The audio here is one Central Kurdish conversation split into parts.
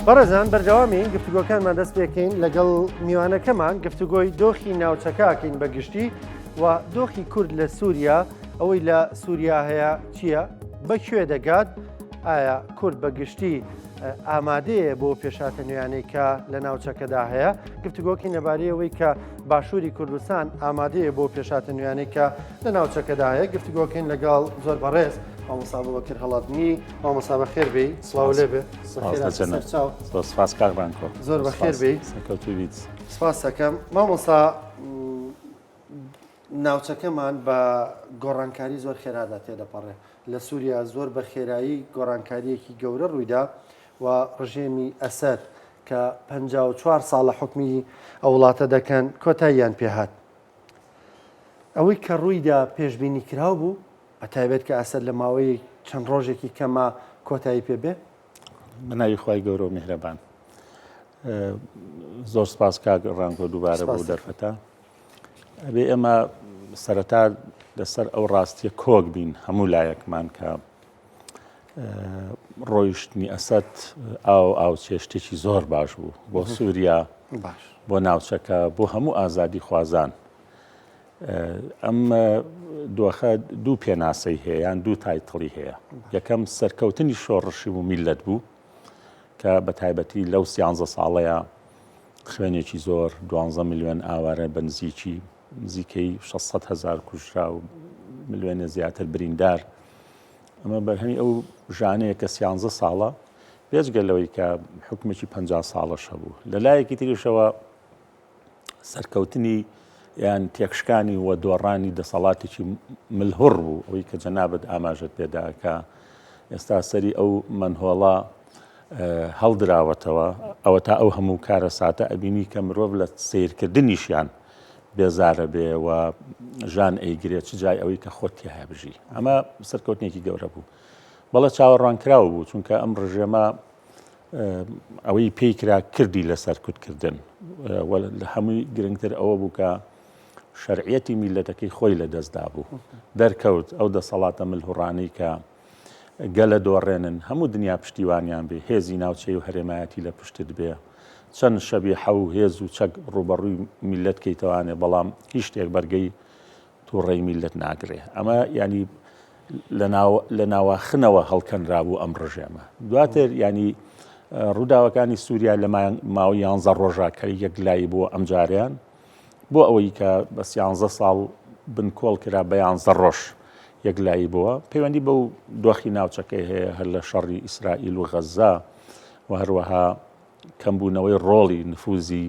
بەڕێزان بەردەوامی گفتوگۆکانمان دەست پێکەین لەگەڵ میوانەکەمان گفتوگۆی دۆخی ناوچەکەکەین بەگشتی و دۆخی کورد لە سووریا ئەوەی لە سووریا هەیە چییە؟ بەکوێ دەگات؟ ئایا کورد بەگشتی ئامادەیە بۆ پێشاتە نوێیانەی کە لە ناوچەکەدا هەیە؟ گفتوگۆکی نەبارەی ئەوەی کە باشووری کوردستان ئامادەیە بۆ پێشاتە نوێیانەی کە لە ناوچەکەدا هەیە گفتوگۆکەین لەگەڵ زۆر بەڕێز مامۆستا بەکر هەڵاتنی مامۆستا بەخێر بێ سڵاو لێ بێ سپاس کاکبانکۆ زۆر بەخێر بێ سپاس دەکەم مامۆستا ناوچەکەمان بە گۆڕانکاری زۆر خێرادا تێدەپەڕێ لە سووریا زۆر بە خێرایی گۆڕانکاریەکی گەورە ڕوویدا و ڕژێمی ئەسەد کە 54 ساڵە حکمی ئەو وڵاتە دەکەن کۆتاییان پێهات ئەوەی کە ڕوویدا پێشبینی کراو بوو بەتایبێت کە ئەسەد لە ماوەی چەند ڕۆژێکی کەمە کۆتایی پێبێ بەناوی خی گەورە و میهرەبان زۆر سپاس کاک ڕانکۆ دووبارە بۆ دەرفەتە ئەبێ ئێمە سەرەتا لەسەر ئەو ڕاستیە کۆک بین هەموو لایەکمان کە ڕۆیشتنی ئەسەد ئاو چێشتێکی زۆر باش بوو بۆ سووریا بۆ ناوچەکە بۆ هەموو ئازادی خوازان ئەم دۆخە دوو پێناسەی هەیە یان دوو تایتڵی هەیە یەکەم سەرکەوتنی شۆڕشی و میلەت بوو کە بە تایبەتی لەو 13 ساڵەیە خوێنێکی زۆر 12 میلیۆن ئاوارە بەنزیکی نزیکەی 600,000 کوژرا و ملیۆنە زیاتر بریندار ئەمە بەرهەمی ئەو ژانەیە کە 13 ساڵە بێجگە لەوەی کە حکومێکی 50 ساڵەش هەبوو لەلایەکی تریشەوە سەرکەوتنی یان تێکشکانی و دۆڕانی دەسەڵاتێکی ملهوڕ بوو ئەوەی کە جەنابەت ئاماژەت پێدا کە ئێستا سەری ئەو منهۆڵە هەڵدراوەتەوە ئەوە تا ئەو هەموو کارە ساتە ئەبینی کە مرۆڤ لە سیرکردنیشیان بێزارە بێ و ژان ئەیگرێت چ جای ئەوەی کە خۆتی هەیە بژی ئەمە سەرکەوتنێکی گەورە بوو بەڵە چاوەڕوانکراوە بوو چونکە ئەم ڕژێمە ئەوەی پێی کرا کردی لە سەرکوتکردن لە هەمووی گرنگتر ئەوە بوو کە شەرعیەتی میلەتەکەی خۆی لە دەستدا بوو دەرکەوت ئەو دەسەڵاتە ملهوڕانەی کە گەلە دۆڕێنن هەموو دنیا پشتیوانیان بێ هێزی ناوچەی و هەرێمایەتی لە پشتت بێ چەند شەبی حەو هێز و چەک ڕوبەڕووی میلەت کەیتەوانێ بەڵام هیچ شتێک بەرگەی تووڕێی میلەت ناگرێ ئەمە ینی لە ناواخنەوە هەڵکەنرابوو ئەم ڕژێمە دواتر ینی ڕووداوەکانی سووریا لە ماوەی 11 ڕۆژە کە یەکلایی بووە ئەم جاریان بۆ ئەوەی کە بە 13 ساڵ بنکۆڵ کرا بە 11 ڕۆژ یەکلایی بووە پەیوەندی بەو دۆخی ناوچەکەی هەیە هەر لە شەڕی ئیسرائیل و غەزا و هەروەها کەمبوونەوەی ڕۆڵی نفوزی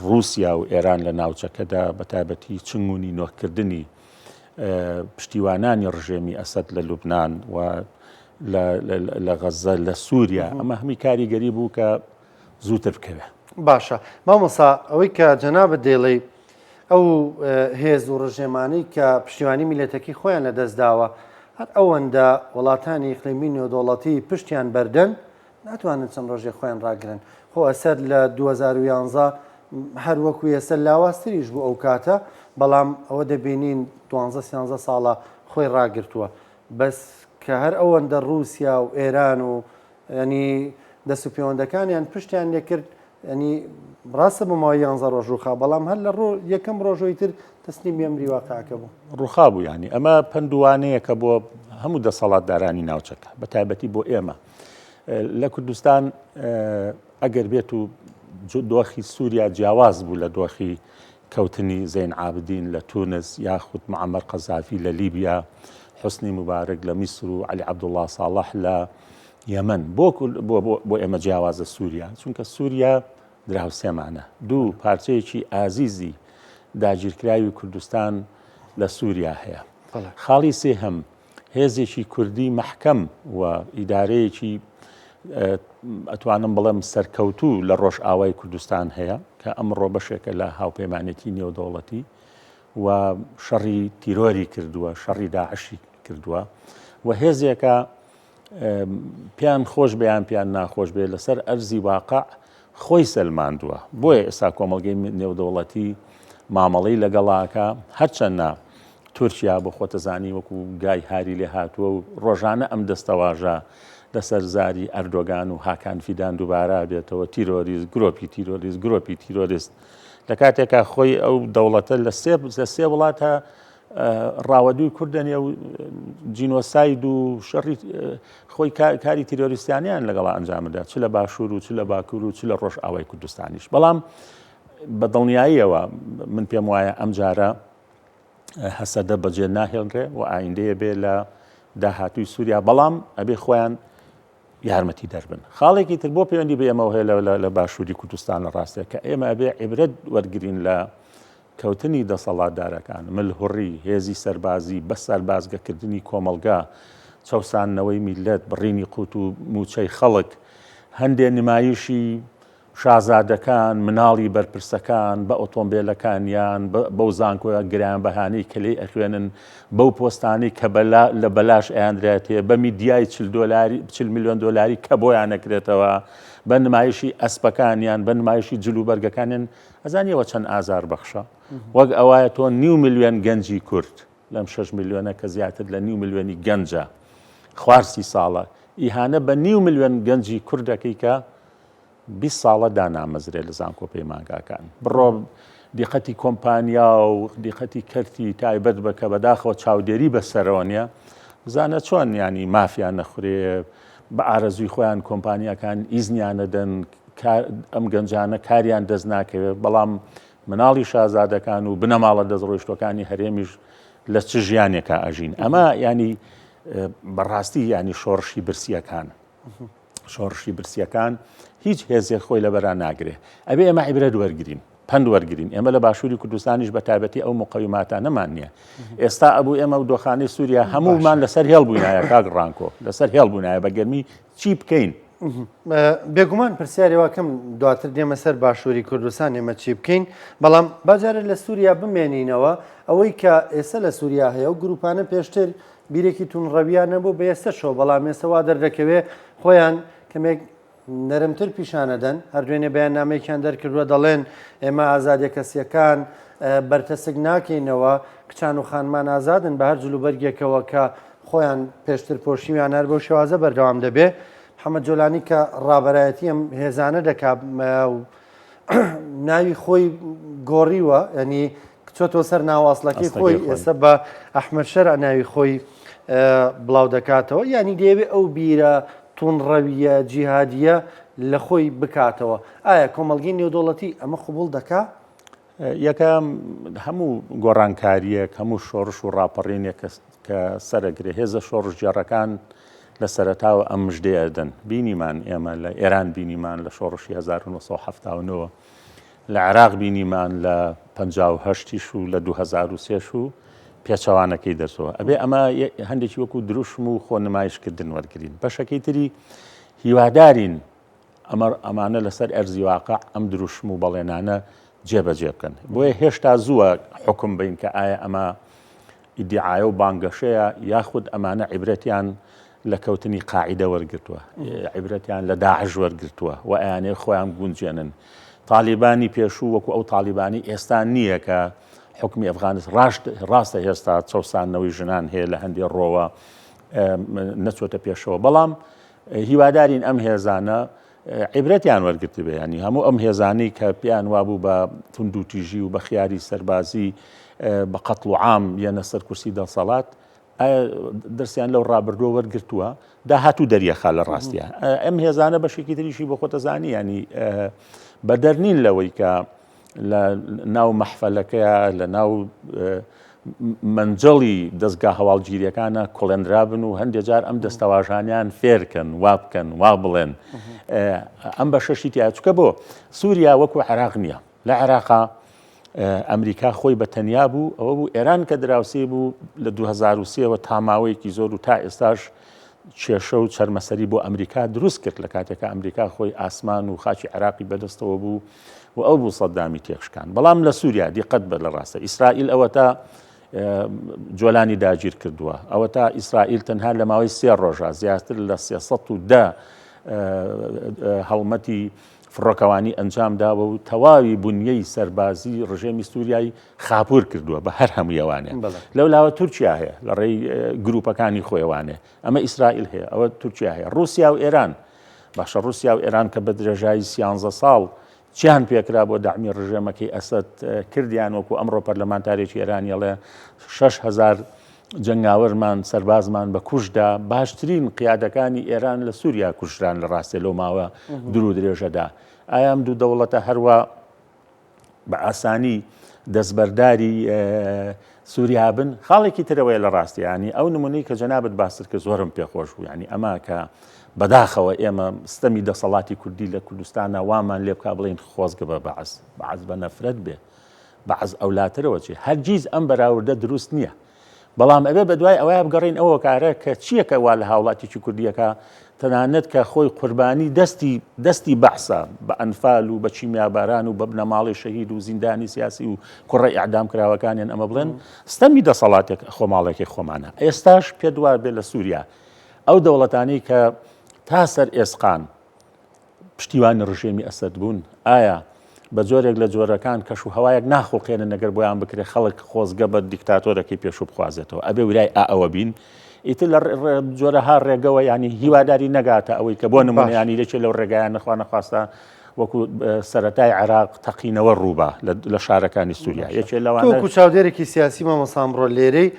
رووسیا و ئێران لە ناوچەکەدا بە تایبەتی چنگونی نۆکردنی پشتیوانانی ڕژێمی ئەسەد لە لوبنان و لە غەزە لە سووریا ئەمە هەمی کاریگەری بوو کە زووتر بکەوێ باشە مامۆستا ئەوەی کە جەنابەت دێڵێ ئەو هێز و ڕژێمانەی کە پشتیوانی میلەتەکەی خۆیان لە دەستداوە هەر ئەوەندە وڵاتانی ئیقلیمی نێودەوڵەتی پشتیان بەردەن ناتوانن چەند ڕۆژێ خۆیان ڕاگرن خۆ ئەسەد لە 2011 هەر وەکو ئێستا لاوااستریش بوو ئەو کاتە بەڵام ئەوە دەبینین 12 ساڵە خۆی ڕاگرتووە بەس کە هەر ئەوەندە رووسیا و ئێران و ینی دەست و پەیوەندەکانیان پشتیان لێکرد ینی ڕاستە بۆ ماوەی 11 ڕۆژ ڕووخا بەڵام هەر لە یەکەم ڕۆژەوەی تر تەسنیم ئەمری واقعەکە بوو ڕووخا بوو ینی ئەمە پندوانەیە کە بۆ هەموو دەسەڵاتدارانی ناوچەکە بە تایبەتی بۆ ئێمە لە کوردستان ئەگەر بێت و دۆخی سووریا جیاواز بوو لە دۆخی کەوتنی زەین عابدین لە تونس یاخود معەمەر قەزافی لە لیبیا حوسنی مبارەک لە میسر و عەلی عەبدوڵڵا ساڵح لە یەمەن بۆ ئێمە جیاوازە سووریا چونکە سووریا دراوسێمانە دوو پارچەیەکی ئازیزی داگیرکراوی کوردستان لە سووریا هەیە خاڵی سێهەم هێزێکی کوردی مەحکەم و ئیدارەیەکی ئەتوانم بڵێم سەرکەوتوو لە ڕۆژ ئاوای کوردستان هەیە کە ئەمڕۆ بەشێکە لە هاوپەیمانێتی نێودەوڵەتی و شەڕی تیرۆری کردووە شەڕی داعشی کردووە و هێزێکە پیان خۆش بەیان پیان ناخۆش بێ لەسەر ئەرزی واقع خۆی سەلماندووە بۆیە ئێستا کۆمەڵگەی نێودەوڵەتی مامەڵەی لەگەڵاکە هەرچەندە تورکیا بۆ خۆتەزانی وەکو گای هاری لێ هاتووە و ڕۆژانە ئەم دەستەواژە لەسەر زاری ئەردۆگان و هاکان فیدان دووبارە بێتەوە تیرۆریست گرۆپی تیرۆریست لە کاتێکا خۆی ئەو دەوڵەتە لە سێ وڵاتە ڕاوەدووی کوردنیە و جینۆساید و شەڕی خۆی کاری تیرۆریستیانیان لەگەڵ ئەنجامدا چ لە باشوور و چ لە باکوور و چ لە ڕۆژ ئاوای کوردستانیش بەڵام بە دڵنیاییەوە من پێم وایە ئەم جارە هەسەدە بەجێ ناهێڵرێ و ئایندەیە بێ لە داهاتووی سووریا بەڵام ئەبێ خۆیان یارمەتی دەربن خاڵێکی تر بۆ پەیوەندی بە ئێمەوە هەیە لە باشووری کوردستان لە ڕاستەیە کە ئێمە ئەبێ عیبرەت وەرگرین لە کەوتنی دەسەڵاتدارەکان ملهوڕی هێزی سەربازی بە سەربازگەکردنی کۆمەلگا چەوسانەوەی میلەت بڕینی قوت و موچەی خەڵک هەندێک نمایشی شازادەکان مناڵی بەرپرسەکان بە ئۆتۆمبیلەکانیان بەو زانکۆیە گرانبەهانەی کە لێی ئەخوێنن بەو پۆستانی کە لە بەلاش ئەیاندرێتێ بە میدیای 40 میلیۆن دۆلاری کە بۆیان نەکرێتەوە بە نمایشی ئەسپەکانیان بە نمایشی جلوبەرگەکانیان ئەزانیەوە چەند ئازار بەخشە وەک ئەوایە تۆ 9 میلیۆن گەنجی کورد لەم 6 میلیۆنە کە زیاتر لە 9 میلیۆنی گەنجە خوارسی ساڵە ئیهانە بە 9 میلیۆن گەنجی کوردەکەی کە 20 ساڵە دانامەزرێ لە زانکۆ پەیمانگاکان بڕۆ دیقەتی کۆمپانیا و دیقەتی کەرتی تایبەت بە کە بەداخەوە چاودێری بەسەرەوەنیە بزانە چۆن ینی مافیان نەخورێ بە ئارەزوی خۆیان کۆمپانیەکان ئیزنیانەدەن ئەم گەنجانە کاریان دەست ناکەوێت بەڵام مناڵی شازادەکان و بنەماڵە دەستڕۆیشتەکانی هەرێمیش لە چ ژیانێکە ئەژین ئەمە ینی بەڕاستی ینی شۆڕشی برسیەکان هیچ هێزێک خۆی لەبەرا ناگرێ ئەبێ ئێمە عیبرەت وەرگرین پند وەرگرین ئێمە لە باشووری کوردستانیش بە تایبەتی ئەو مقەویماتانەمان نییە ئێستا ئەبوو ئێمە و دۆخانەی سووریا هەموومان لەسەر هێڵبووینایە کاک ڕانکۆ لەسەر هێڵبوونایە بە گەرمی چی بکەین بێگومان پرسیارێواکەم دواتر دێمە سەر باشووری کوردستان ئێمە چی بکەین بەڵام باجارە لە سووریا بمێنینەوە ئەوەی کە ئێستا لە سووریا هەیە و گروپانە پێشتر بیرێکی تونڕەویان نەبوو بە ئێستا شۆ بەڵام ئێستاوا دەردەکەوێ خۆیان کەمێک نەرمتر پیشانەدەن هەردوێنێ بەیاننامەیەکیان دەرکردووە دەڵێن ئێمە ئازادیە کەسیەکان بەرتەسک ناکەینەوە کچان و خانمان ئازادن بە هەر جلوبەرگێکەوە کە خۆیان پێشتر پۆشیویان هەر بەو شێوازە بەردەوام دەبێ محەممەد جۆلانی کە ڕابەرایەتی ئەم هێزانە دەکات ناوی خۆی گۆڕیوە ینی کچۆتەوە سەر ناواسڵەکەی خۆی ئێستا بە ئەحمەد شەرع ناوی خۆی بڵاو دەکاتەوە ینی دەیەوێت ئەو بیرە تونڕەویە جیهادیە لە خۆی بکاتەوە ئایا کۆمەلگەی نێودوڵەتی ئەمە قبول دەکا؟ یەکەم هەموو گۆڕانکاریەک هەموو شۆڕش و ڕاپەڕینێک کە سەرەگرێ هێزە شۆڕش جێڕەکان لە سەرەتاوە ئەم مژدەیەدەن بینیمان ئێمە لە ئێران بینیمان لە شۆڕشی 1970 لە عێراق بینیمان لە 58 و لە 2003 و پێچەوانەکەی دەرسەوە ئەبێ ئەمە هەندێکی وەکو دروشم و خۆ نمایشکردن وەرگین بەشەکەی تری هیوادارین ئەمانە لەسەر ئەرزی واقع ئەم دروشم و بەڵێنانە جێبەجێ بکەن بۆیە هێشتا زووە حکم بین کە ئایا ئەمە ئیدعایە و بانگەشەیە یاخود ئەمانە عیبرەتیان لە کەوتنی قاعیدە وەرگرتووە عیبرەتیان لە داعش وەرگرتووە و ئەیانەیە خۆیان گونجێنن تالیبانی پێشوو وەکو ئەو تالیبانی ئێستا نییە کە حکمی ئەفغانستان ڕاستە هێستا چەسانەوەی ژنان هەیە لە هەندێک ڕۆوە نەچۆتە پێشەوە بەڵام هیوادارین ئەم هێزانە عیبرەتیان وەرگرتی بێ ینی هەموو ئەم هێزانەی کە پیان وابوو بە توندوتیژی و بە خیاری سەربازی بە قەتڵ و عام یەنە سەر کورسی دەسەڵات دەرسیان لەو ڕابردووە وەرگرتووە داهاتوو دەریەخا لە ڕاستیە ئەم هێزانە بەشێکی تریشی بۆ خۆتەزانی ینی بە دەرنین لەوەی کە لە ناو مەحفەلەکەیە لە ناو منجڵی دەستگا هەواڵگیریەکانە کوڵێنرابن و هەندێک جار ئەم دەستەواژانیان فێرکەن وا بکەن وا بڵێن ئەم بە شەشی تیا چکە بۆ سووریا وەکو عێراق نییە لە عێراقا ئەمریکا خۆی بە تەنیا بوو ئەوە بوو ئێران کە دراوسێ بوو لە 2023ەوە تاماوەیەکی زۆر و تا ئێستاش کێشە و چەرمەسەری بۆ ئەمریکا دروست کرد لە کاتێکە ئەمریکا خۆی ئاسمان و خاچی عێراقی بەدەستەوە بوو و ئەو بوو سەدامی تێخشکان بەڵام لە سووریا دیقەت بە لە ڕاستە ئیسرائیل ئەوە تا جۆلانی داگیر کردووە ئەوە تا ئیسرائیل تەنها لە ماوەی 3 ڕۆژە زیاتر لە 310 هەڵمەتی فڕۆکەوانی ئەنجامداوە و تەواوی بنیەی سەربازی ڕژێمی سووریایی خاپور کردووە بە هەر هەموویەوانێ لەو لاوە تورکیا هەیە لە ڕێی گروپەکانی خۆیوانێ ئەمە ئیسرائیل هەیە ئەوە تورکیا هەیە رووسیا و ئێران باشە رووسیا و ئێران کە بە درێژایی 13 ساڵ چیان پێکرا بۆ داعمی ڕژێمەکەی ئەسەد کردیان وەکو ئەمڕۆ پەرلەمانتارێکی ئێرانیەڵێ 6,000 جنگاوەرمان سەربازمان بە کوشدا باشترین قیادەکانی ئێران لە سووریا کوشران لە ڕاستێ لەو ماوە دوور و درێژەدا ئایام دوو دەوڵەتە هەروە بە ئاسانی دەستبەرداری سووریا بن خاڵێکی ترەوەی لە ڕاستیانی ئەو نمونەی کە جەنابەت باستر کە زۆرم پێخۆش بوو ینی ئەمە کە بەداخەوە ئێمە ستەمی دەسەڵاتی کوردی لە کوردستانە وامان لێ بکا بڵین خۆزگە بە بەعز بە نەفرەت بێ بەعز ئەولاترەوە چێ هەرگیز ئەم بەراوردە دروست نییە بەڵام ئەبێ بە دوای ئەوەیە بگەڕین ئەوە کارە کە چییەکە وا لە هاوڵاتیی کوردیەکە تەنانەت کە خۆی قوربانی دەستی بەحسە بە ئەنفال و بە چیمیاباران و بە بنەماڵی شەهید و زیندانی سیاسی و کوڕی ئەعدام کراوەکانیان ئەمە بڵێن ستەمی دەسەڵاتێک خۆماڵێکی خۆمانە ئێستاش پێ دوار بێ لە سووریا ئەو دەوڵەتانی کە تا سەر ئێسقان پشتیوانی ڕژێمی ئەسەد بوون ئایا بە جۆرێک لە جۆرەکان کەش و هەوایەک ناخۆڵقێنە نەگەر بۆیان بکرێت خەڵک خۆزگە بە دیکتاتۆرەکەی پێشوو بخوازێتەوە ئەبێ ورای ئەوە بین ئیتر لە جۆرەها ڕێگەوە ینی هیواداری نەگاتە ئەوەی کە بۆ نمونەیانی دەچێت لەو ڕێگایان نەخوا نەخواستە وەکو سەرەتای عێراق تەقینەوە ڕووبە لە شارەکانی سووریا یەکێ لەوانە وەکو چاودێرێکی سیاسی مامۆستا ئەمڕۆ لێرەی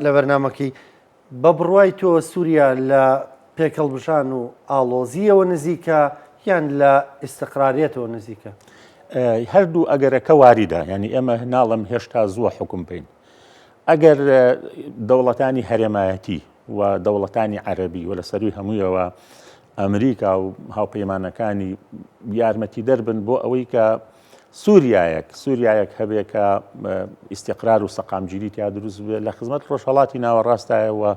لە بەرنامەکەی بە بڕوای تۆ سووریا لە پێکەڵبژان و ئاڵۆزیەوە نزیکە یان لە ئیستقراریەتەوە نزیکە هەردوو ئەگەرەکە واریدا ینی ئێمە ناڵم هێشتا زووە حکوم بین ئەگەر دەوڵەتانی هەرێمایەتی و دەوڵەتانی عەرەبی و لە سەروی هەموویەوە ئەمریکا و هاوپەیمانەکانی یارمەتی دەربن بۆ ئەوەی کە سووریایەک هەبێ کە ئیستیقرار و سەقامگیری تیا دروست بێت لە خزمەت ڕۆژهەڵاتی ناوەڕاستایەوە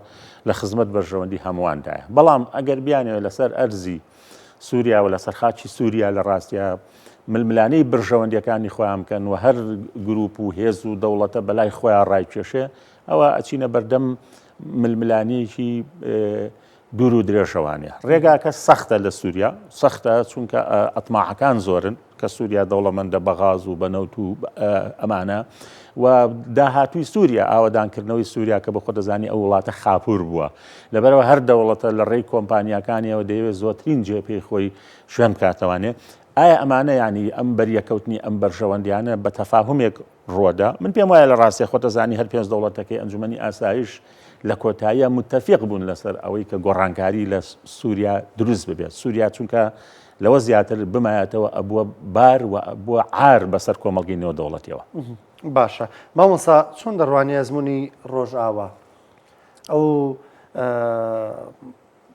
لە خزمەت بەرژەوەندی هەموواندایە بەڵام ئەگەر بیانەوە لەسەر ئەرزی سووریا و لەسەر خاچی سووریا لە ڕاستیە ململانەی برژەوەندیەکانی خۆیان بکەن و هەر گروپ و هێز و دەوڵەتە بەلای خۆیان ڕایکێشێ ئەوە ئەچینە بەردەم ململانەیەکی دوور و درێژەوانێ ڕێگاکە سەختە لە سووریا سەختە چونکە ئەتماعەکان زۆرن کە سووریا دەوڵەمەندە بە غاز و بە نەوت و ئەمانە و داهاتووی سووریا ئاوەدانکردنەوەی سووریا کە بە خۆ دەزانی ئەو وڵاتە خاپور بووە لەبەرەوە هەر دەوڵەتە لە ڕێی کۆمپانیەکانیەوە دەیەوێت زۆرترین جێپێی خۆی شوێن بکاتەوانێ ئایا ئەمانە ینی ئەم بەریەکەوتنی ئەم بەرژەوەندیانە بە تەفاهمێک ڕۆدا من پێم وایە لە ڕاستی خۆ دەزانی هەر پێنج دەوڵەتەکەی ئەنجومەنی ئاسایش لە کۆتاییە متتەفیق بوون لەسەر ئەوەی کە گۆڕانکاری لە سووریا دروست ببێت سووریا چونکە لەوە زیاتر بمایەتەوە ئەبووە بار و بووە عار بەسەر کۆمەڵگەی نێو دەوڵەتیەوە باشە مامۆستا چۆن دەڕوانی ئەزمموی ڕۆژئاوا ئەو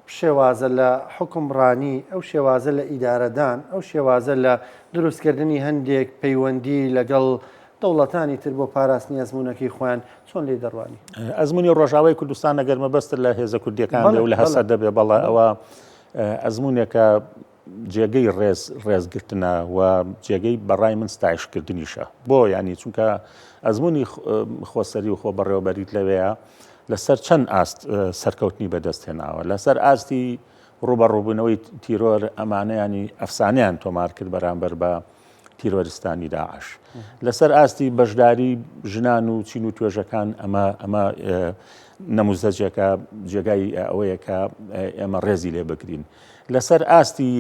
شێوازە لە حکمڕانی ئەو شێوازە لە ئیدارەدان ئەو شێوازە لە دروستکردنی هەندێک پەیوەندی لەگەڵ دەوڵەتانی تر بۆ پاراستنی ئەزمموونەکەی خۆیان چۆن لێ دەڕوانی ئەزمموی ڕۆژاوای کوردستان ئەگەر مەبەستر لە هێزە کوردیەکان لێ و لە هەسە دەبێ بەڵێ ئەوە ئەزمموونێکە جێگەی ڕێزگرتنە و جێگەی بەڕای من ستایشکردنیشە بۆ ینی چونکە ئەزمموی خۆسەری و خۆ بەڕێوەبەریت لەوەیە لەسەر چەند ئاست سەرکەوتنی بەدەستهێناوە لەسەر ئاستی ڕوبەڕووبوونەوەی تیرۆر ئەمانەیانی ئەفسانیان تۆمار کرد بەرامبەر بە تیرۆریستانی داعش لەسەر ئاستی بەشداری ژنان و چین و توێژەکان ئەمە نەموزەجێکە جێگای ئەوەیە کە ئێمە ڕێزی لێ بگرین لەسەر ئاستی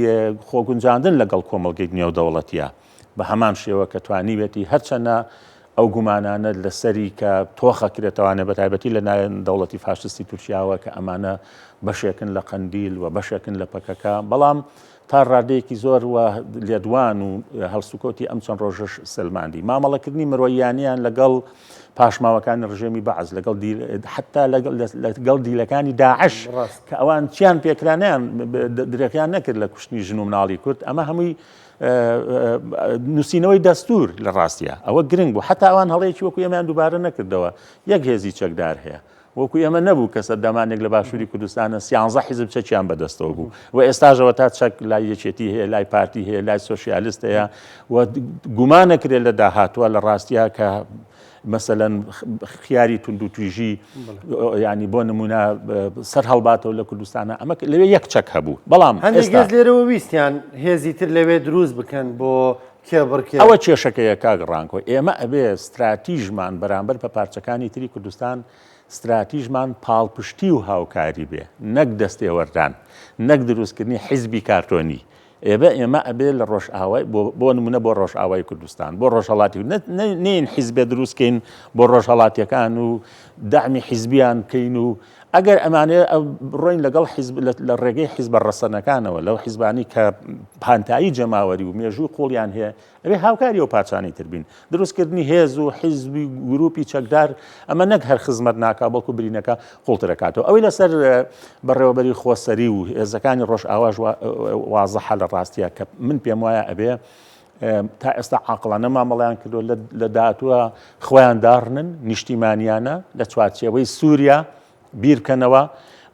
خۆگونجاندن لەگەڵ کۆمەڵگەی نێودەوڵەتیە بە هەمان شێوە کە توانیوێتی هەرچەنە ئەو گومانانە لەسەری کە تۆخەکرێتەوانە بە تایبەتی لە نایەن دەوڵەتی فاشستی تورکیاوە کە ئەمانە بەشێکن لە قەندیل و بەشێکن لە پەکەکە بەڵام تا ڕادەیەکی زۆر و لێدوان و هەڵسوکۆتی ئەم چەند ڕۆژەش سلماندی مامەڵەکردنی مرۆییانیان لەگەڵ پاشماوەکانی ڕژێمی بەعز حتا لەگەڵ دیلەکانی داعش کە ئەوان چیان پێکرانیان درێکیان نەکرد لە کوشتنی ژن و مناڵی کورد ئەمە هەمووی نووسینەوەی دەستور لە ڕاستیە ئەوە گرنگ بوو حتا ئەوان هەڵەیەکی وەکو ئێمەیان دووبارە نەکردەوە یەک هێزی چەکدار هەیە وەکو ئێمە نەبوو کە سەردەمانێک لە باشووری کوردستانە 13 حیزب چەکیان بەدەستەوە بوو و ئێستاژەوە تا چەک لای یەکێتی هەیە لای پارتی هەیە لای سۆشیالیست هەیە و گومانەکرێت لە داهاتووە لە ڕاستیە کە مثلەن خیاری تونند و تویژی ینی بۆ نمونە سەر هەڵباتەوە لە کوردستانە ئەمە لەوێ یەک چەک هەبوو بەڵام هەندێک گەز لێرەوە ویستیان هێزی تر لەوێ دروست بکەن بۆ کێبڕکێ ئەوە کێشەکەیە کاگەڕانکۆ ئێمە ئەبێ استراتیژمان بەرامبەر بە پارچەکانی تری کوردستان استراتیژمان پاڵپشتی و هاوکاری بێ نەک دەستێوەردان نەک دروستکردنی حیزبی کارتۆنی ئێمە ئەبێ لە ڕۆژئاوای بۆ نمونە بۆ ڕۆژئاوای کوردستان بۆ ڕۆژهەڵاتی نین حیزبێ دروستکەین بۆ ڕۆژهەڵاتیەکان و دامی حیزبیان بکەین و ئەگەر ئەمانەیە ڕۆین لەگەڵ لە ڕێگەی حیزبە ڕەسەنەکانەوە لەو حیزبانی کە پانتایی جەماوەری و مێژووی قوڵیان هەیە ئەبێ هاوکاری و پاچانی تربین دروستکردنی هێز و حیزبی گروپی چەکدار ئەمە نەک هەر خزمەت ناکا بەڵکو برینەکە قوڵترەکاتەوە ئەوەی لەسەر بەڕێوەبەری خۆسەری و هێزەکانی ڕۆژئاواژ وازەحە لە ڕاستیە کە من پێم وایە ئەبێ تا ئێستا عاقڵانە مامەڵیان کردو لە داهاتووە خۆیان داڕنن نیشتیمانیانە لە چوارچێوەی سووریا بیرکەنەوە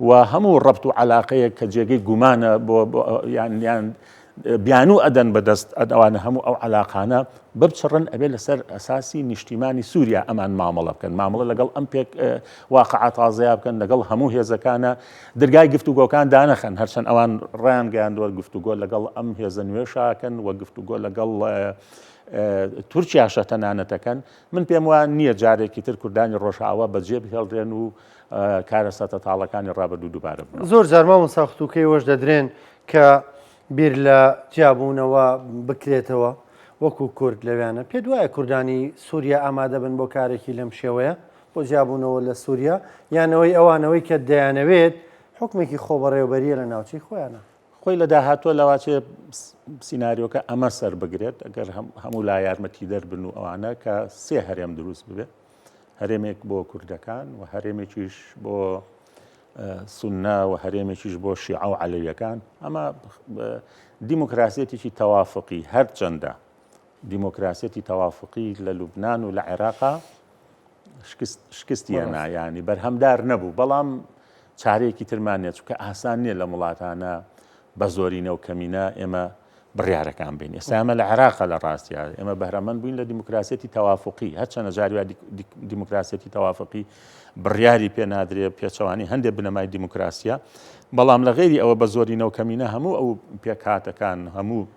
و هەموو ڕەبت و عەلاقەیە کە جێگەی گومانە بۆ یان بیانوو ئەدەن بەدەست ئەوانە هەموو ئەو عەلاقانە ببچڕن ئەبێ لەسەر ئەساسی نیشتیمانی سووریا ئەمان مامەڵە بکەن مامەڵە لەگەڵ ئەم پێک واقعە تازەیە بکەن لەگەڵ هەموو هێزەکانە دەرگای گفتوگۆکان دانەخەن هەرچەند ئەوان ڕیان گەیاندووە گفتوگۆ لەگەڵ ئەم هێزە نوێشاکەن و گفتوگۆ لەگەڵ تورکیاشە تەنانەتەکەن من پێم وایە نییە جارێکی تر کوردانی ڕۆژئاوا بەجێ بهێڵدرێن و کارە سەتەتاڵەکانی ڕابردوو دووبارە بن زۆر جار مامۆستا ساختوکەی وەش دەدرێن کە بیر لە جیابوونەوە بکرێتەوە وەکو کورد لەوێنە پێ دوایە کوردانی سووریا ئامادە بن بۆ کارێکی لەم شێوەیە بۆ جیابوونەوە لە سووریا یانەوەی ئەوانەوەی کە دەیانەوێت حکمێکی خۆبەڕێوەبەریە لە ناوچەی خۆیانە خۆی لە داهاتوە لەواچێ سیناریۆکە ئەمە سەر بگرێت ئەگەر هەموو لا یارمەتی دەربن و ئەوانە کە سێ هەرێم دروست ببێت هەرێمێک بۆ کوردەکان و هەرێمێکیش بۆ سونە و هەرێمێکیش بۆ شیعە و عەلەویەکان ئەمە دیموکراسیەتێکی تەوافقی هەرچەندە دیموکراسیەتی تەوافقی لە لوبنان و لە عێراقا شکستیە نایانی بەرهەمدار نەبوو بەڵام چارەیەکی ترمانێت چونکە ئاسان نییە لە وڵاتانە بە زۆرینە و کەمینە ئێمە بڕیارەکان بین ئێستا ئەمە لە عێراقا لە ڕاستیە ئێمە بەهرەمەند بووین لە دیموکراسیەتی تەوافقی هەرچەندە جاروای دیموکراسیەتی تەوافقی بڕیاری پێ نادرێ پێچەوانی هەندێک بنەمای دیموکراسیە بەڵام لە غێری ئەوە بە زۆرینە و کەمینە هەموو ئەو پێکهاتەکان هەموو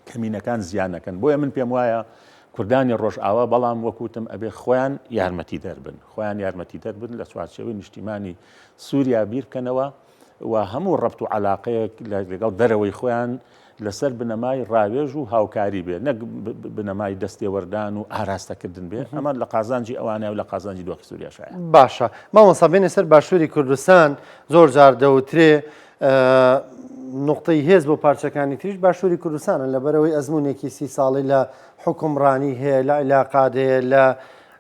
کەمینەکان زیانەکەن بۆیە من پێم وایە کوردانی ڕۆژئاوا بەڵام وەکوتم ئەبێ خۆیان یارمەتی دەربن خۆیان یارمەتی دەربن لە چوارچێوەی نیشتیمانی سووریا بیرکەنەوە و هەموو ڕەبت و عەلاقەیەک لەگەڵ دەرەوەی خۆیان لەسەر بنەمای ڕاوێژ و هاوکاری بێ نەک بنەمای دەستێوەردان و ئاراستەکردن بێ ئەمە لە قازانجی ئەوانە و لە قازانجی دۆخی سووریاشایە باشە مامۆستا بێنە سەر باشووری کوردستان زۆر جار دەوترێ نقطەی هێز بۆ پارچەکانی تریش باشووری کوردستانە لەبەرەوەی ئەزمونێکی 30 ساڵی لە حکومڕانی هەیە لە عیلاقات هەیە لە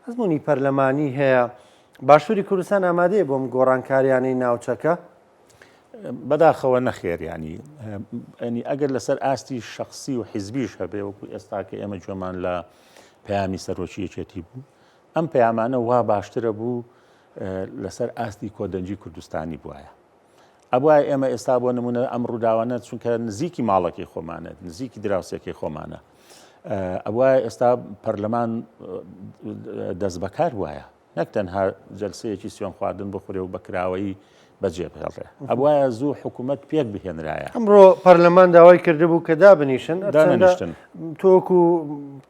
ئەزمموی پەرلەمانی هەیە باشووری کوردستان ئامادەیە بۆم گۆڕانکاریانەی ناوچەکە بەداخەوە نەخێر ینی ئەگەر لەسەر ئاستی شخصی و حیزبیش هەبێ وەکو ئێستاکە ئێمە گوێمان لە پەیامی سەرۆکیەکێتی بوو ئەم پەیامانە وا باشترە بوو لەسەر ئاستی کۆدەنجی کوردستانی بواە ئەبووە ئێمە ئێستا بۆ نمونە ئەم ڕووداوانە چونکە نزیکی ماڵەکەی خۆمانە نزیکی دراوسێکی خۆمانە ئەوە ئێستا پەرلەمان دەست بەکار وایە نەک تەنها جەلسەیەکی سوێن خواردن بخورێ و بەکراوەی بەجێ بهێڵێ ئەوە زوو حکوومەت پێک بهێنرایە ئەمڕۆ پەرلەمان داوای کردبوو کە دابنیشن تۆکو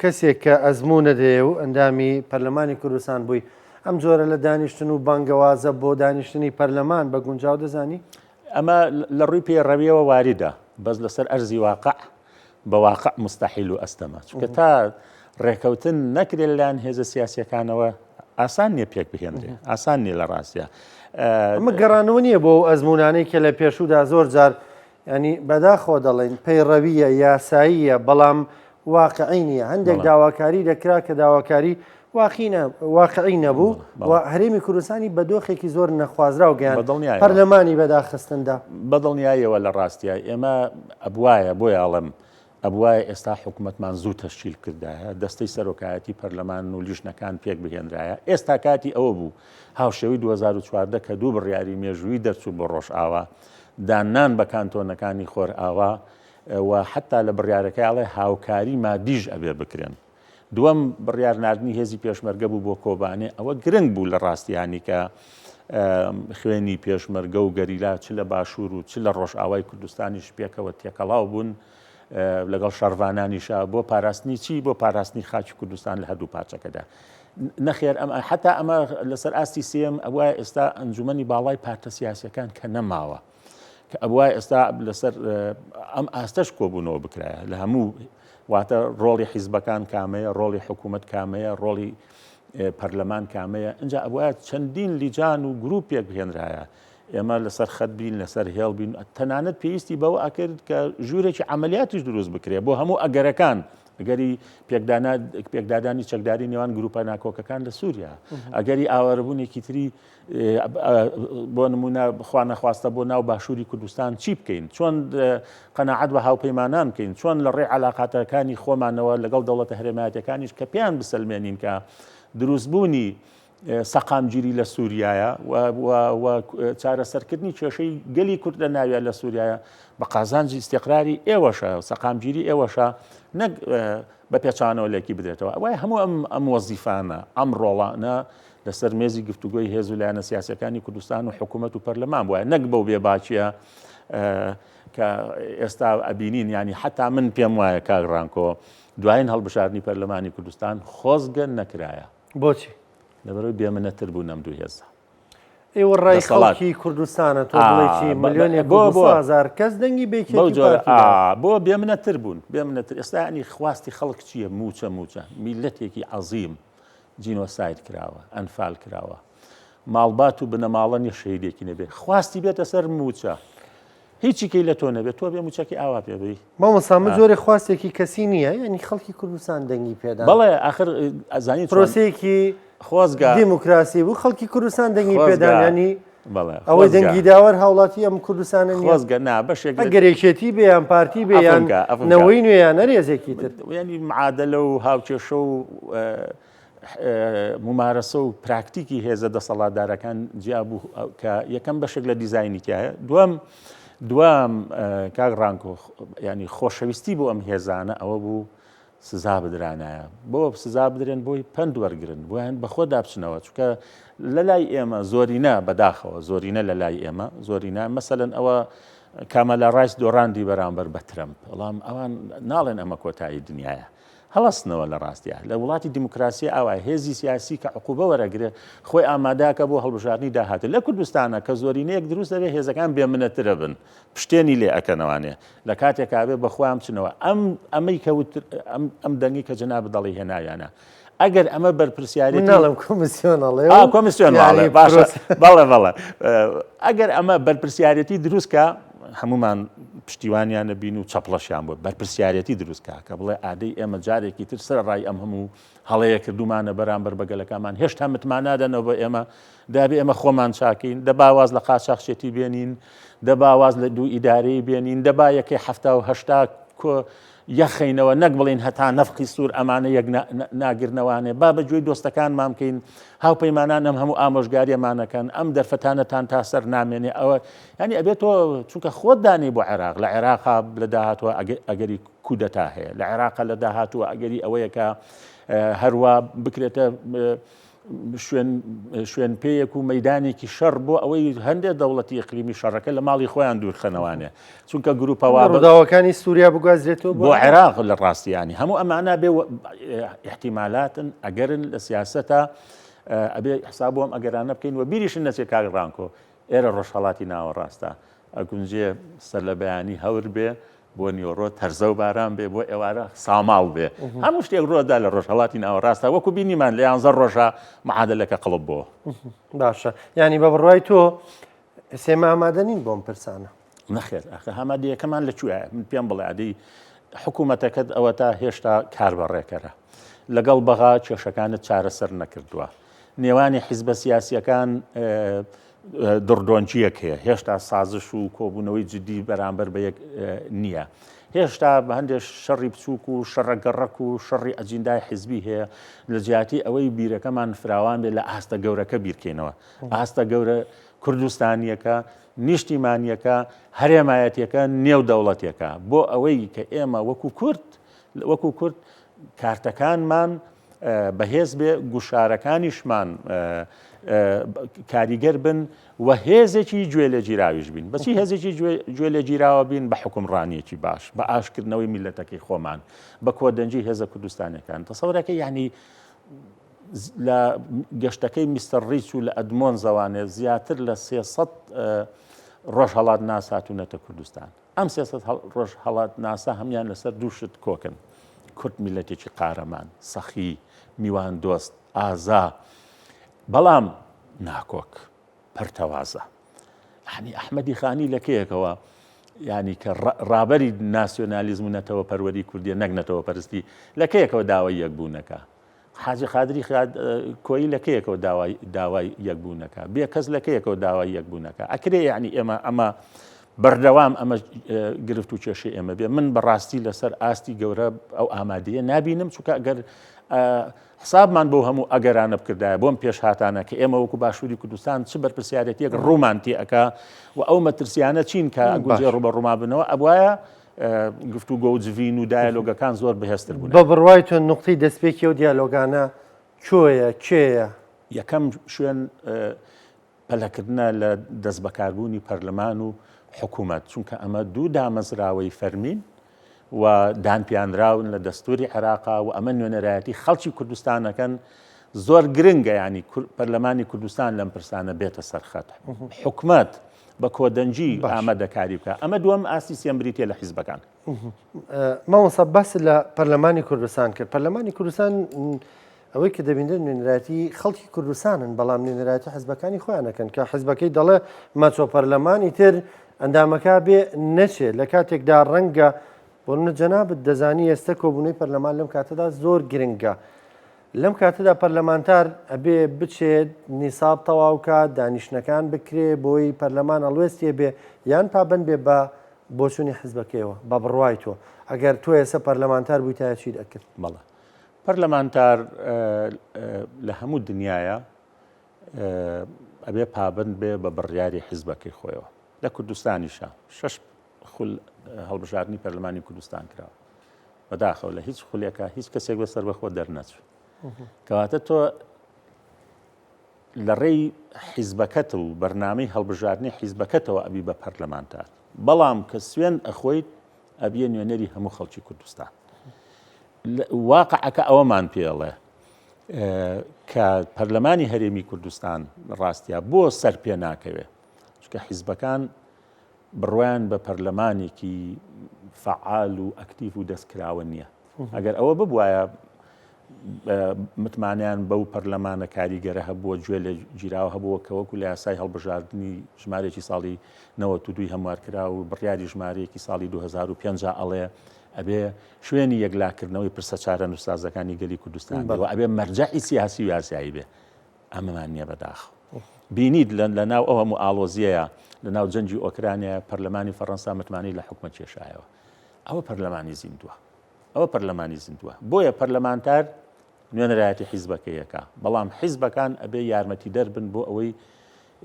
کەسێک کە ئەزمونە دێ و ئەندامی پەرلەمانی کوردستان بووی ئەم جۆرە لە دانیشتن و بانگەوازە بۆ دانیشتنی پەرلەمان بە گونجاو دەزانی ئەمە لە ڕووی پێڕەویەوە واریدە بەس لەسەر ئەرزی واقع بە واقع مستحیل و ئەستەمە چونکە تا ڕێکەوتن نەکرێت لەلایەن هێزە سیاسیەکانەوە ئاسان نییە پێک بهێنرێ ئاسان نیە لە ڕاستیە ئەمە گەڕانەوە نییە بۆ ئەزمونانەی کە لە پێشودا زۆر جار ینی بەداخۆ دەڵێن پەیڕەویە یاساییە بەڵام واقعی نییە هەندێک داواکاری دەکرا کە داواکاری واقعی نەبوو و هەرێمی کوردستانی بە دۆخێکی زۆر نەخوازرا و گەیان پەرلەمانی بەداخستندا بەدڵنیاییەوە لە ڕاستیە ئێمە ئەبوایە بۆ یاڵم ئەبوایە ئێستا حکوومەتمان زوو تەشکیل کردایە دەستەی سەرۆکایەتی پەرلەمان و لیژنەکان پێک بهێنرایە ئێستا کاتی ئەوە بوو هاوشێوەی 2014 کە دوو بڕیاری مێژووی دەرچوو بۆ ڕۆژئاوا دانان بە کانتۆنەکانی خۆرئاوا و حتا لە بڕیارەکەیاڵێ هاوکاری مادیژ ئەبێ بکرێن دووەم بڕیار نردنی هێزی پێشمەرگە بوو بۆ کۆبانێ ئەوە گرنگ بوو لە ڕاستیانی کە خوێنی پێشمەرگە و گەریلا چ لە باشوور و چ لە ڕۆژئاوای کوردستانیش پێکەوە تێکەڵاو بوون لەگەڵ شەڕوانانیشا بۆ پاراستنی چی بۆ پاراستنی خاکی کوردستان لە هەردوو پارچەکەدا نەخێر حتا ئەمە لەسەر ئاستی سێم ئەوە ئێستا ئەنجومەنی باڵای پارتە سیاسیەکان کە نەماوە کە ئەوە ئێستا لەسەر ئەم ئاستەش کۆبوونەوە بکرایە لە هەموو واتە ڕۆڵی حیزبەکان کامەیە ڕۆڵی حکوومەت کامەیە ڕۆڵی پەرلەمان کامەیە اینجا ئەوە چەندین لیجان و گروپێک بهێنرایە ئێمە لەسەر خەت بین لەسەر هێڵ بین تەنانەت پێویستی بەوە ئەکرد کە ژوورێکی عملیاتیش دروست بکرێت بۆ هەموو ئەگەرەکان ئەگەری پێکدادانی چەکداری نێوان گروپە ناکۆکەکان لە سووریا ئەگەری ئاوارەبوونێکی تری بۆ نمونە خوا نەخواستە بۆ ناو باشووری کوردستان چی بکەین چۆن قەناعەت بە هاوپەیمانان بکەین چۆن لە ڕێ عەلاقاتەکانی خۆمانەوە لەگەڵ دەوڵەتە هەرێمایەتەکانیش کە پێیان بسەلمێنین کە دروستبوونی سەقامگیری لە سووریایە و چارەسەرکردنی کێشەی گەلی کورد لە ناویە لە سووریایە بە قازانجی استیقراری ئێوەشە سەقامگیری ئێوەشە نەک بە پێچانەوەلێکی بدرێتەوە ئەوەی هەموو ئەم وەزیفانە ئەم ڕۆڵانە لەسەر مێزی گفتوگۆی هێز و لایەنە سیاسەکانی کوردستان و حکوومەت و پەرلەمان بووە نەک بەو بێباچیە کە ئێستا ئەبینین ینی حتا من پێم وایە کاگڕانکۆ دوایین هەڵبژاردننی پەرلەمانی کوردستان خۆزگە نەکرایە بۆچی لەبەرەوەی بێمنەتر بوو نەم دوو هێزە ئێوە ڕای خەڵکی کوردستانە تۆ بڵێکی ملیۆنێک هزار کەس دەنگی بێکی بۆ بێمنەتر بوون بێمنەتر ئێستا ینی خواستی خەڵک چییە موچە میلەتێکی عەزیم جینۆساید کراوە ئەنفال کراوە ماڵبات و بنەماڵە نیە شەیدێکی نەبێ خواستی بێتە سەر موچە هیچی کەی لە تۆ نەبێت تۆ بێ موچەکی ئاوا پێبی مامۆستا جۆرە خواستێکی کەسی نییە ینی خەڵکی کوردستان دەنگی پێدا بەڵێ ئاخر ئەزانی پرۆسەیەکی خۆزگا دیموکراسی بوو خەڵکی کوردستان دەنگی پێدانانی ئەوەی خۆزگا دەنگی داوەر هاوڵاتی ئەم کوردستانە خۆزگە نا بەشێک گەرێکێتی بێیان پارتی بێیان نەوەی نوێیان نەرێزێکی تر ینی معادلە و هاوچێشە و ممارەسە و پراکتیکی هێزە دەسەڵاتدارەکان جیا بوو کە یەکەم بەشێک لە دیزاینی تایە دوام کاگڕانکۆ ینی خۆشەویستی بۆ ئەم هێزانە ئەوە بوو سزا بدرانایە بۆ سزا بدرێن بۆی پند وەرگرن بۆیان بەخۆ دابچنەوە چونکە لە لای ئێمە زۆرینە بەداخەوە زۆرینە لە لای ئێمە زۆرینە مەسەلەن ئەوە کامەلا ڕایس دۆڕاندی بەرامبەر بە ترەمپ بەڵام ئەوان ناڵێن ئەمە کۆتایی دنیاە هەڵەستنەوە لە ڕاستیە لە وڵاتی دیموکراسی ئاوا هێزی سیاسی کە عقوبە وەرەگرێ خۆی ئاماداکە بۆ هەڵبژاردننی داهاتە لە کوردستانە کە زۆرینەیەک دروست دەبێت هێزەکان بێمنەترە بن پشتێنی لێ ئەکەنەوانێ لە کاتێکا بێ بەخۆیان بچنەوە ئەمەی کەوت ئەم دەنگی کە جەناب دەڵی هێنایانە ئەگەر ئەمە بەرپرسیاری ناڵم کۆمیسیۆنەڵێ کۆمیسیۆنڵێ باشە بەڵێ ئەگەر ئەمە بەرپرسیارەتی دروستکە هەمومان پشتیوانیانە بین و چەپڵەشیان بۆ بەرپرسیارەتی دروستکە کە بڵێ ئادەی ئێمە جارێکی تر سەر ڕای ئەم هەموو هەڵەیە کردومانە بەرامبەر بەگەلەکەمان هێشتا متمانادەنەوە بۆ ئێمە دابێ ئێمە خۆمان چاکەین دەباواز لە قاچاقچێتی بێنین دەباواز لە دوو ئیدارەی بێنین دەبا یەکەی هەفتا و هەشتا یەخینەوە نەک بڵین هەتا نەفقی سوور ئەمانە یەک ناگرنەوانێ با بەگوێی دۆستەکانمان بکەین هاوپەیمانان ئەم هەموو ئامۆژگاریەمانەکەن ئەم دەرفەتانەتان تا سەر نامێنێ ئەوە ینی ئەبێت تۆ چونکە خۆت دانی بۆ عێراق لە عێراقا لە داهاتوە ئەگەری کودەتا هەیە لە عێراقا لە داهاتوە ئەگەری ئەوەیەکە هەروە بکرێتە شوێن پێیەک و مەدانێکی شەڕ بۆ ئەوەی هەندێک دەوڵەتی ئیقلیمی شەڕەکە لە ماڵی خۆیان دوورخەنەوانێ چونکە گروپەوا ڕووداوەکانی سووریا بگوازرێتەوە بۆ عێراق لە ڕاستیانی هەموو ئەمانە بێ احتیمالاتن ئەگەرن لە سیاسەتە ئەبێ حساب بۆم ئەگەرانە بکەین و بیریشن نەچێت کاگڕانکۆ ئێرە ڕۆژهەڵاتی ناوەڕاستە ئەگونجێ سەر لە بەیانی هەور بێ بۆ نیۆڕۆ تەرزە و باران بێ بۆ ئێوارە ساماڵ بێ هەموو شتێک ڕۆدا لە ڕۆژهەڵاتی ناوەڕاستە وەکو بینیمان لە 11 ڕۆژە معادلەکە قڵب بۆ باشە ینی بە بڕوای تۆ سێمە ئامادە نین بۆم پرسانە نەخێر هەمادیەکەمان لەکوێیە من پێم بڵێ عادی حکوومەتەکەت ئەوە تا هێشتا کار بەڕێکەرە لەگەڵ بەغا کێشەکانت چارەسەر نەکردووە نێوانی حیزبە سیاسیەکان دڕدۆنجیەک هەیە هێشتا سازش و کۆبوونەوەی جدی بەرامبەر بە یەک نییە هێشتا بە هەندێک شەڕی بچووک و شەڕەگەڕک و شەڕی ئەجیندای حیزبی هەیە لە جیاتی ئەوەی بیرەکەمان فراوان بێت لە ئاستە گەورەکە بیرکەینەوە ئاستە گەورە کوردستانیەکە نیشتیمانیەکە هەرێمایەتیەکە نێودەوڵەتیەکە بۆ ئەوەی کە ئێمە وەکو کورد کارتەکانمان بەهێز بێ گوشارەکانیشمان کاریگەر بن و هێزێکی گوێ لە گیراویش بین بەچی هێزێکی گوێ لە گیراوە بین بە حکومڕانیەکی باش بە ئاشکردنەوەی میلەتەکەی خۆمان بە کۆدەنجی هێزە کوردستانەکان تەسەورەکە یعنی لە گەشتەکەی میستەر ڕیچ و لە ئەدمۆن زەوانێ زیاتر لە 300 ڕۆژ هەڵات ناساتونەتە کوردستان ئەم 300 ڕۆژ هەڵات ناسا هەمیان لەسەر دوو شت کۆکن کورد میلەتێکی قارەمان سەخی میوان دۆست ئازا بەڵام ناکۆک پەرتەوازە یعنی ئەحمەدی خانی لە کێیەکەوە ینی کە ڕابەری ناسیۆنالیزم و نەتەوە پەروەری کوردیە نەک نەتەوە پەرستی لە کێیەکەوە داوای یەکبوونەکە حاجی خادری کۆیی لە کێیەکەوە داوای یەکبوونەکە بێ کەس لە کێیەکەوە داوای یەکبوونەکە ئەکرێ یعنی ئێمە ئەمە بەردەوام ئەمە گرفت و کێشەی ئێمە بێ من بەڕاستی لەسەر ئاستی گەورە ئەو ئامادەیە نابینم چونکە ئەگەر حسابمان بۆ هەموو ئەگەرانە بکردایە بۆم پێش هاتانە کە ئێمە وەکو باشووری کوردستان چ بەرپرسیارەتیەک ڕوومان تێئەکا و ئەو مەترسیانە چین کە گوجێ ڕوبە ڕووما بنەوە ئەبوایە گفتوگۆ و جڤین و دایلۆگەکان زۆر بەهێزتر بوون بە بڕوای تۆ نوقتەی دەستپێکی ئەو دیالۆگانە کوێیە کێیە یەکەم شوێن پەلەکردنە لە دەست بەکاربوونی پەرلەمان و حکوومەت چونکە ئەمە دوو دامەزراوەی فەرمین و دانپیانراون لە دەستوری عێراقا و ئەمە نوێنەرایەتی خەڵکی کوردستانەکەن زۆر گرنگە ینی پەرلەمانی کوردستان لەم پرسانە بێتە سەرخەت حکوومەت بە کۆدەنجی ئامادەکاری بکە ئەمە دووەم ئاستی سێمبریتە لە حیزبەکان مامۆستا باس لە پەرلەمانی کوردستان کرد پەرلەمانی کوردستان ئەوەی کە دەبیندن نوێنەرایەتی خەڵکی کوردستانن بەڵام نوێنەرایەتی حیزبەکانی خۆیانەکەن کە حیزبەکەی دەڵێ ماچۆ پەرلەمانی تر ئەندامەکە بێ نەچێت لە کاتێکدا ڕەنگە بۆ جەنابەت دەزانی ئێستا کۆبوونەی پەرلەمان لەم کاتەدا زۆر گرنگە لەم کاتەدا پەرلەمانتار ئەبێ بچێت نیساب تەواوکە دانیشتەکان بکرێ بۆی پەرلەمان ئەڵوێستێ بێ یان پابند بێ بە بۆچوونی حیزبەکەیەوە بە بڕوای تۆ ئەگەر تۆ ئێستا پەرلەمانتار بوویتایە چی دەکرد بەڵێ پەرلەمانتار لە هەموو دنیاە ئەبێ پابند بێ بە بڕیاری حیزبەکەی خۆیەوە لە کوردستانیشە 6 هەڵبژاردننی پەرلەمانی کوردستان کراوە بەداخەوە لە هیچ خولێکە هیچ کەسێک بەسەر بەخۆ دەرنەچوو کەواتە تۆ لە ڕێی حیزبەکەت و بەرنامەی هەڵبژاردننی حیزبەکەتەوە ئەبی بە پەرلەمانتار بەڵام کە سوێن ئەخۆیت ئەبیە نوێنەری هەموو خەڵکی کوردستان واقعەکە ئەوەمان پێڵێ کە پەرلەمانی هەرێمی کوردستان ڕاستیە بۆ سەر پێ ناکەوێ چکە حیزبەکان بڕوایان بە پەرلەمانێکی فعال و ئەکتیف و دەستکراوە نییە ئەگەر ئەوە ببوایە متمانیان بەو پەرلەمانە کاریگەرە هەبووە گوێ لە گیراوە هەبووە کە وەکو لە یاسای هەڵبژاردننی ژمارێکی ساڵی 92 هەموارکرا و بڕیاری ژمارەیەکی ساڵی 2005 ئەڵێ ئەبێ شوێنی یەکلاکردنەوەی پرسە چارە نووسازەکانی گەلی کوردستان بەوە ئەبێ مەرجەعی سیاسی و یاسایی بێ ئەمەمان نییە بەداخەوە بینیت لە ناو ئەو هەموو ئاڵۆزیەیە لە ناو جەنجی ئۆکرانیا پەرلەمانی فەڕەنسا متمانی لە حکومەت کێشایەوە ئەوە پەرلەمانی زیندووە ئەوە پەرلەمانی زیندووە بۆیە پەرلەمانتار نوێنەرایەتی حیزبەکەیەکە بەڵام حیزبەکان ئەبێ یارمەتی دەربن بۆ ئەوەی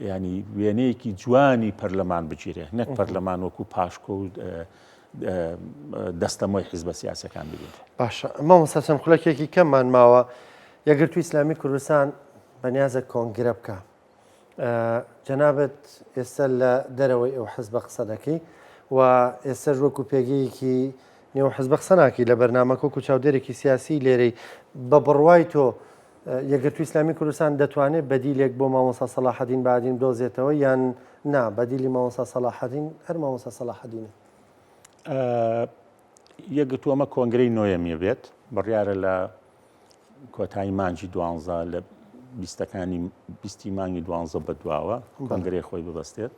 ینی وێنەیەکی جوانی پەرلەمان بگیرێ نەک پەرلەمان وەکو پاشکۆ و دەستەمۆی حیزبە سیاسەکان ببین باشە مامۆستا چەند خولەکێکی کەممان ماوە یەکگرتووی ئیسلامی کوردستان بەنیازە کۆنگرە بکە جەنابەت ئێستا لە دەرەوەی ئەو حیزبە قسە دەکەی و ئێستا وەکو پێگەیەکی نێو حیزبە قسە ناکەی لە بەرنامەکە وەکو چاودێرێکی سیاسی لێرەی بە بڕوای تۆ یەکگرتووی ئیسلامی کوردستان دەتوانێت بەدیلێک بۆ مامۆستا سەلاحەدین بەعادین بدۆزێتەوە یان نا بەدیلی مامۆستا سەلاحەدین هەر مامۆستا سەلاحەدینە یەکگرتووەمە کۆنگرەی نۆیەمیە بێت بڕیارە لە کۆتایی مانجی 12 لە 20 مانگی 12 بەدواوە کۆنگرەی خۆی ببەستێت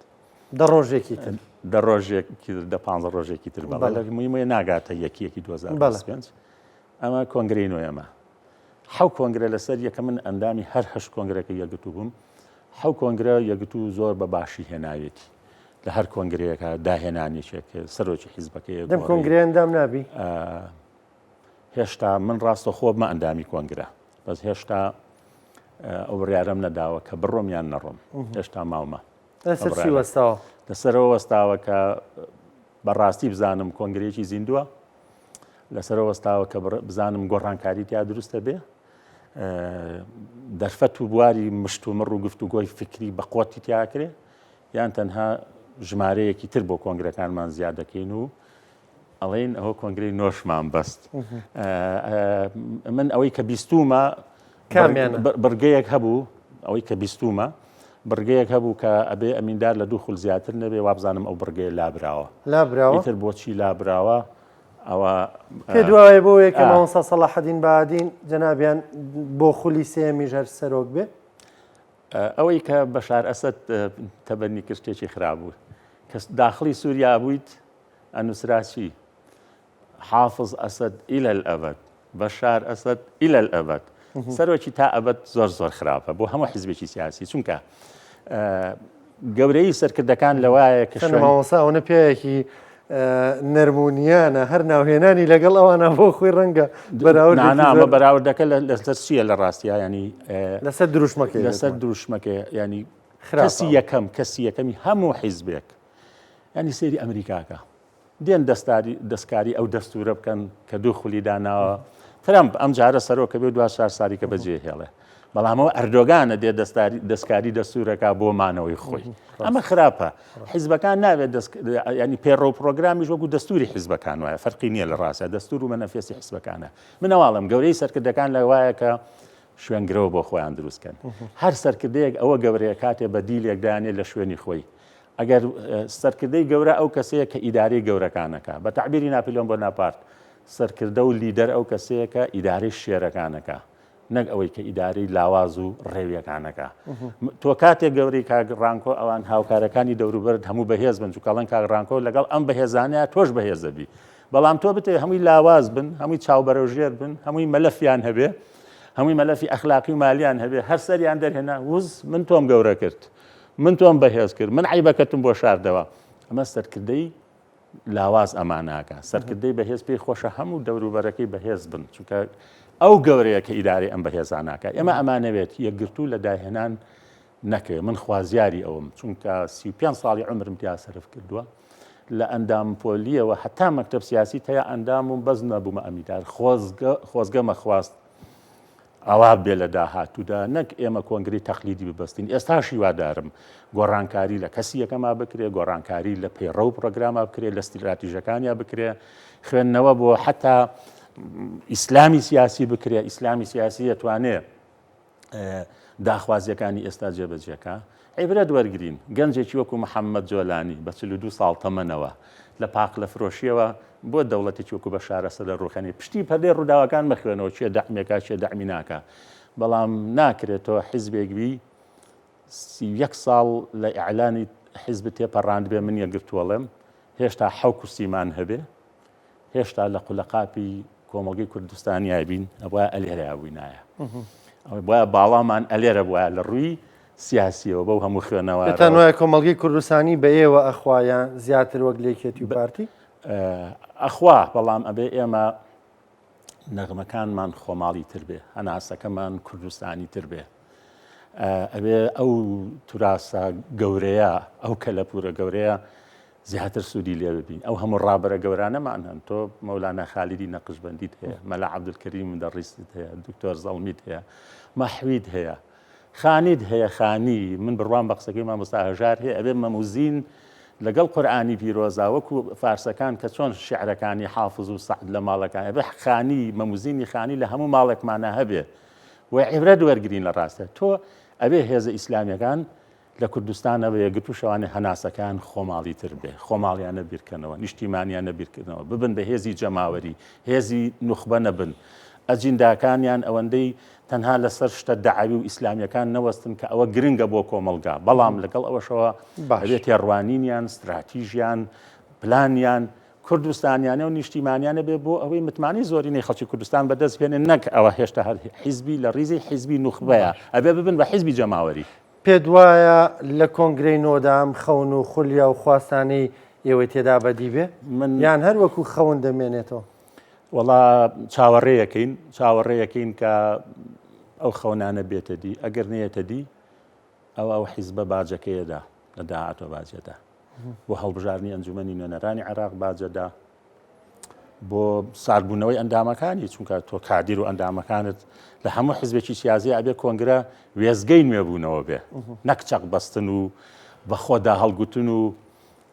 دە ڕۆژێکی تر دە ڕۆژێکی دە 15 ڕۆژێکی تر بەڵێ لە مویمە ناگاتە یەکی 2025 ئەمە کۆنگرەی نۆیەمە حەو کۆنگرە لەسەر یەکە من ئەندامی هەر هەشت کۆنگرەکە یەکگرتوو بووم حەو کۆنگرە یەکگرتو زۆر بە باشی هێناوێتی لە هەر کۆنگرەیەکە داهێنانێکێک سەرۆکی حیزبەکەی دەم کۆنگرە ئەندام نابی هێشتا من ڕاستەخۆ بمە ئەندامی کۆنگرە بەس هێشتا ئەو بڕیارەم نەداوە کە بڕۆم یان نەڕۆم هێشتا ماومە لەسەر چی وەستاوە لەسەرەوە وەستاوە کە بەڕاستی بزانم کۆنگرێکی زیندووە لەسەرەوە وەستاوە کە بزانم گۆڕانکاری تیا دروستە بێ دەرفەت و بواری مشتومڕ و گفتوگۆی فکری بە قۆتی تیاکرێ یان تەنها ژمارەیەکی تر بۆ کۆنگرەکانمان زیاد دەکەین و ئەڵێن ئەوە کۆنگرەی نۆشمان بەست من ئەوەی کە بیستومە بڕگەیەک هەبوو ئەوەی کە بیستومە بڕگەیەک هەبوو کە ئەبێ ئەمیندار لە 2 خول زیاتر نەبێ وابزانم ئەو بڕگەیە لابراوە ئیتر بۆچی لابراوە ئەوە پێ دوایە بۆ یەکە مامۆستا سەلاحەدین بەهادین جەنابیان بۆ خولی سێمی ژەر سەرۆک بێ ئەوەی کە بەشار ئەسەد تەبەنی کرد شتێکی خراپ بوو کە داخلی سووریا بوویت ئەنووسراچی حافظ ئەسەد إلى الأبد بەشار ئەسەد إلى الأبد سەرۆکی تا ئەبەد زۆر خراپە بۆ هەموو حیزبێکی سیاسی چونکە گەورەی سەرکردەکان لەوایە کە مامۆستا ئەوە پێیەکی نەرمونیانە هەر ناوهێنانی لەگەڵ ئەوانە بۆ خۆی ڕەنگە بەراوردنامە بەراوردەکە لەسەر چیە لە ڕاستیە ینی لەسەر دروشمەکە ینی کەسی یەکەمی هەموو حیزبێک ینی سێری ئەمریکاکە دێن دەستکاری ئەو دەستورە بکەن کە 2 خولی داناوە ترامپ ئەم جارە سەرۆکە بێ 4 ساڵیکە بەجێ هێڵێ بەڵامەوە ئەردۆگانە دێ دەستکاری دەستورەکە بۆ مانەوەی خۆی ئەمە خراپە حیزبەکان ناوێت ینی پێڕۆ پرۆگرامیش وەکو دەستوری حیزبەکان وایە فەرقی نییە لە ڕاستە دەستور و مەنەفێسی حیزبەکانە منەواڵم گەورەی سەرکردەکان لە وایە کە شوێنگرەوە بۆ خۆیان دروستکەن هەر سەرکردەیەک ئەوە گەورەیە کاتێ بە دیلێکدانێت لە شوێنی خۆی ئەگەر سەرکردەی گەورە ئەو کەسەیە کە ئیدارەی گەورەکانەکە بە تعبیری ناپیلۆن بۆ ناپارت سەرکردە و لیدەر ئەو کەسەیە کە ئیدارەی شێرەکانەکە نەک ئەوەی کە ئیدارەی لاواز و ڕێویەکانەکە تۆ کاتێک گەورەی کاگڕانکۆ ئەوان هاوکارەکانی دەوروبەر هەموو بەهێز بن چووکەڵەن کاگڕانکۆ لەگەڵ ئەم بەهێزانەیە تۆش بەهێزەبی بەڵام تۆ بتێ هەمووی لاواز بن هەمووی چاوبەرەوژێر بن هەمووی مەلەفیان هەبێ هەمووی مەلەفی ئەخلاقی و مالیان هەبێ هەر سەریان دەرهێنا وز من تۆم گەورە کرد من تۆم بەهێز کرد من عیبەکەتم بۆ شاردەوە ئەمە سەرکردەی لاواز ئەماناکە سەرکردەی بەهێز پێی خۆشە هەموو دەوروبەرەکەی بەهێز بن چونکە ئەو گەورەیە کە ئیدارەی ئەم بەهێزاناکە ئێمە ئەمانەوێت یەکگرتوو لە داهێنان نەکەوێ من خوازیاری ئەوم چونکە 35 ساڵی عمرم تیا سەرف کردووە لە ئەندام پۆلیەوە هەتا مەکتەب سیاسی هەیە ئەندام و بەز نەبوومە ئەمیدار خۆزگەمە خواست ئەوا بێ لە داهاتوودا نەک ئێمە کۆنگری تەقلیدی ببەستین ئێستاشی وادارم گۆڕانکاری لە کەسی یەکەما بکرێ گۆڕانکاری لە پەیڕە و پرۆگرامە بکرێ لە استراتیژەکانیا بکرێ خوێندنەوە بۆ حتا ئیسلامی سیاسی بکرێ ئیسلامی سیاسی دەتوانێت داخوازیەکانی ئێستا جێبەجێکە عیبرەت وەرگرین گەنجێکی وەکو محەممەد جۆلانی بە 42 ساڵ تەمەنەوە لە پاق لە فرۆشیەوە بۆ دەوڵەتێکی وەکو بە شارەسە لە ڕوخەنی پشتی پەردەی ڕووداوەکان مەخوێنەوە چێ دەعمێکا چێ دەعمی ناکە بەڵام ناکرێتەوە حیزبێکبی 31 ساڵ لە ئیعلانی حیزب تێپەڕاند بێ من یەکگرتووەڵێم هێشتا 7 کورسیمان هەبێ هێشتا لە قولەقاپی کۆمەڵگەی کوردستانی بین ئەوە ئەلێرەوی نایە بۆە باڵامان ئەلێرە بووە لە ڕووی سیاسیەوە بەو هەموو خوێنەوە تەنوای کۆمەڵگەی کوردستانی بە ئێوە ئەخوایان زیاتر وەک لێکێتی و پارتی ئەخوا بەڵام ئەبێ ئێمە نەغمەکانمان خۆماڵی تر بێ هەناسەکەمان کوردستانی تر بێ ئەبێ ئەو توراسە گەورەیە ئەو کەلەپورە گەورەیە زیاتر سوودی لێ ببین ئەو هەموو ڕابرە گەورانەمان هەن تۆ مەولانا خالیدی نەقشبەندیت هەیە مەلا عەبدولکەریم مدەڕیست هەیە دکتۆر زەڵمیت هەیە مەحوید هەیە خانید هەیە خانی من بڕوان بە قسەکەی مامۆستا هەژار هەیە ئەبێ مەموزین لەگەڵ قورئانی پیرۆزا وەکو فارسەکان کە چۆن شیعرەکانی حافظ و سەعد لە ماڵەکان ئەبێ خانی مەموزینی خانی لە هەموو ماڵێکمانە هەبێ و عیبرەت وەرگرین لە ڕاستە تۆ ئەبێ هێزە ئیسلامیەکان لە کوردستانە بە یەکگرتو شەوانە هەناسەکان خۆماڵی تر بێ خۆماڵیانە بیرکەنەوە نیشتیمانیانە بیرکردنەوە ببن بە هێزی جەماوەری هێزی نوخبە نەبن ئەجینداکانیان ئەوەندەی تەنها لەسەر شتە دەعاوی و ئیسلامیەکان نەوەستن کە ئەوە گرنگە بۆ کۆمەلگا بەڵام لەگەڵ ئەوەشەوە ئەبێت ڕوانینیان استراتیژیان پلانیان کوردستانیانە و نیشتیمانیانە بێ بۆ ئەوەی متمانی زۆرینەی خەڵکی کوردستان بەدەست بێنن نەک ئەوە هێشتا هەر حیزبی لە ڕیزی حیزبی نوخبەیە ئەبێ ببن بە حیزبی جەماوەری پێت وایە لە کۆنگرەی نۆدام خەون و خولیا و خواستانی ئێوەی تێدا بەدی بێ یان هەر وەکو خەون دەمێنێتەوە وڵا چاوەڕێیەکەین کە ئەو خەونانە بێتە دی ئەگەر نێتە دی ئەو حیزبە باجەکەیەدا لە داهاتۆ باجێدا بۆ هەڵبژارنی ئەنجومەنی نوێنەرانی عێراق باجەدا بۆ ساربوونەوەی ئەندامەکانی چونکە تۆ کادیر و ئەندامەکانت لە هەموو حیزبێکی سیاسی ئەبێ کۆنگرە وێزگەی نوێبوونەوە بێ نەک چەق بەستن و بەخۆدا هەڵگوتن و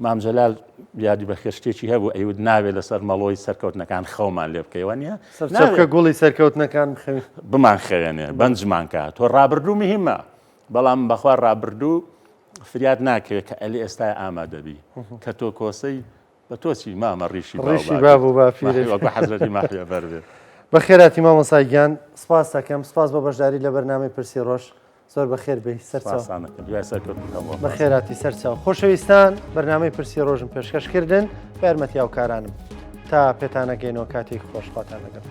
مامجەلال یادی بە خێشتێکی هەبوو ئەیود ناوێت لەسەر مەڵۆی سەرکەوتنەکان خەومان لێ بکەیەوە نیە سەرچەپکە گوڵی سەرکەوتنەکان بخەوێت بمان خەوێنێ بەنجمان کە تۆ ڕابردوو مهمە بەڵام بەخوا ڕابردوو فریاد ناکەوێت کە ئەلی ئێستا ئامادەبی کە تۆ کۆسەی بە تۆچی مامە ڕیشی بابوو بافیرێ حەزرەتی ماحیا بەردێ بە خێراتی مامۆسای گیان سپاس دەکەم سپاس بە بەشداری لە بەرنامەی پرسی ڕۆژ زۆر بەخێر بێ بە خێراتی سەرچاو خۆشەویستان بەرنامەی پرسی ڕۆژم پێشکەشکردن بە یارمەتی هاوکارانم تا پێتانەگەینەوە کاتێک خۆشخواتان لەگەڵ